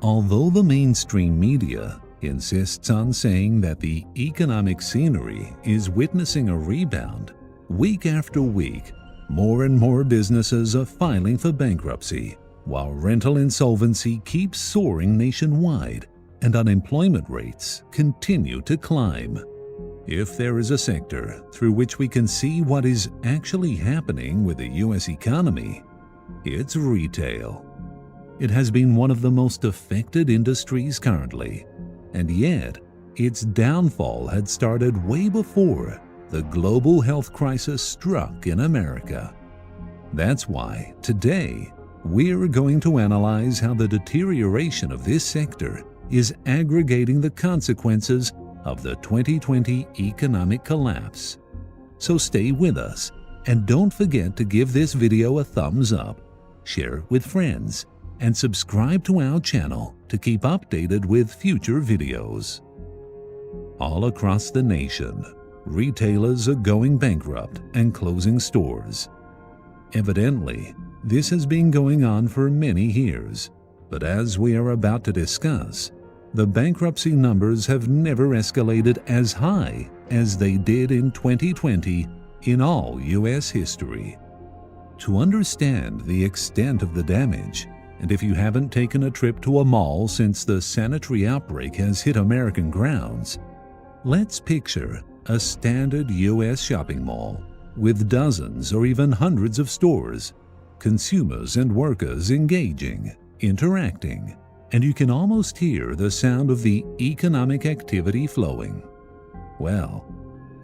Although the mainstream media insists on saying that the economic scenery is witnessing a rebound, week after week, more and more businesses are filing for bankruptcy, while rental insolvency keeps soaring nationwide and unemployment rates continue to climb. If there is a sector through which we can see what is actually happening with the U.S. economy, it's retail. It has been one of the most affected industries currently, and yet its downfall had started way before the global health crisis struck in America. That's why today we're going to analyze how the deterioration of this sector is aggregating the consequences of the 2020 economic collapse. So stay with us and don't forget to give this video a thumbs up, share it with friends, and subscribe to our channel to keep updated with future videos. All across the nation, retailers are going bankrupt and closing stores. Evidently, this has been going on for many years, but as we are about to discuss, the bankruptcy numbers have never escalated as high as they did in 2020 in all U.S. history. To understand the extent of the damage, and if you haven't taken a trip to a mall since the sanitary outbreak has hit American grounds, let's picture a standard U.S. shopping mall with dozens or even hundreds of stores, consumers and workers engaging, interacting, and you can almost hear the sound of the economic activity flowing. Well,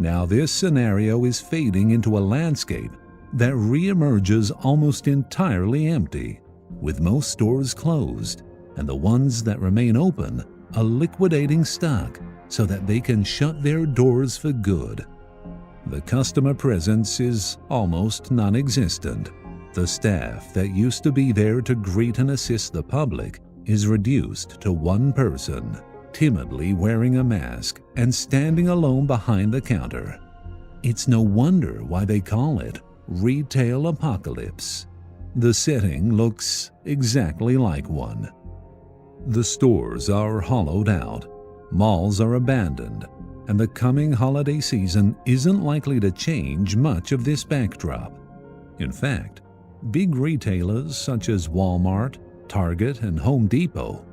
now this scenario is fading into a landscape that reemerges almost entirely empty, with most stores closed and the ones that remain open are liquidating stock so that they can shut their doors for good. The customer presence is almost non-existent. The staff that used to be there to greet and assist the public is reduced to one person, timidly wearing a mask and standing alone behind the counter. It's no wonder why they call it retail apocalypse. The setting looks exactly like one. The stores are hollowed out, malls are abandoned, and the coming holiday season isn't likely to change much of this backdrop. In fact, big retailers such as Walmart, Target, and Home Depot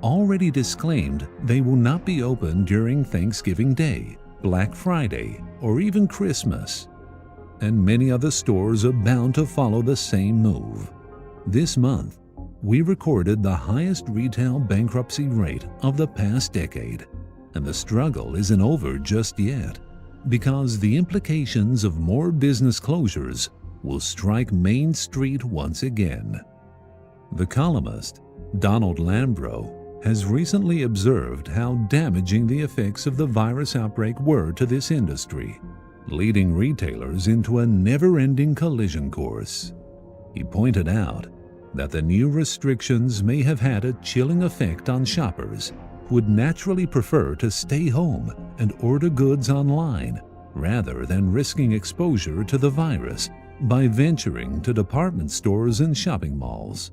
already disclaimed they will not be open during Thanksgiving Day, Black Friday, or even Christmas. And many other stores are bound to follow the same move. This month, we recorded the highest retail bankruptcy rate of the past decade, and the struggle isn't over just yet, because the implications of more business closures will strike Main Street once again. The columnist, Donald Lambro, has recently observed how damaging the effects of the virus outbreak were to this industry, leading retailers into a never-ending collision course. He pointed out that the new restrictions may have had a chilling effect on shoppers who would naturally prefer to stay home and order goods online rather than risking exposure to the virus by venturing to department stores and shopping malls.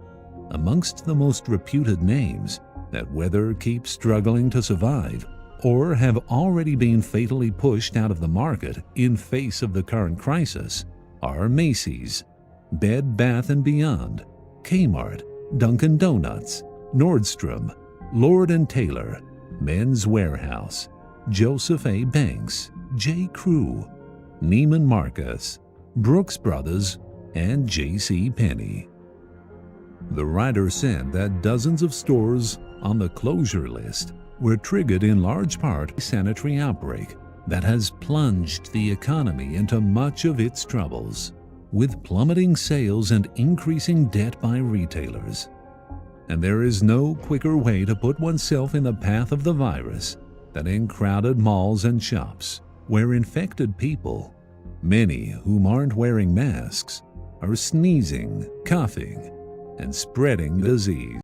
Amongst the most reputed names that whether keep struggling to survive or have already been fatally pushed out of the market in face of the current crisis are Macy's, Bed Bath & Beyond, Kmart, Dunkin Donuts, Nordstrom, Lord & Taylor, Men's Wearhouse, Joseph A. Banks, J. Crew, Neiman Marcus, Brooks Brothers, and J.C. Penney. The writer said that dozens of stores on the closure list were triggered in large part by a sanitary outbreak that has plunged the economy into much of its troubles, with plummeting sales and increasing debt by retailers. And there is no quicker way to put oneself in the path of the virus than in crowded malls and shops, where infected people, many whom aren't wearing masks, are sneezing, coughing, and spreading the disease.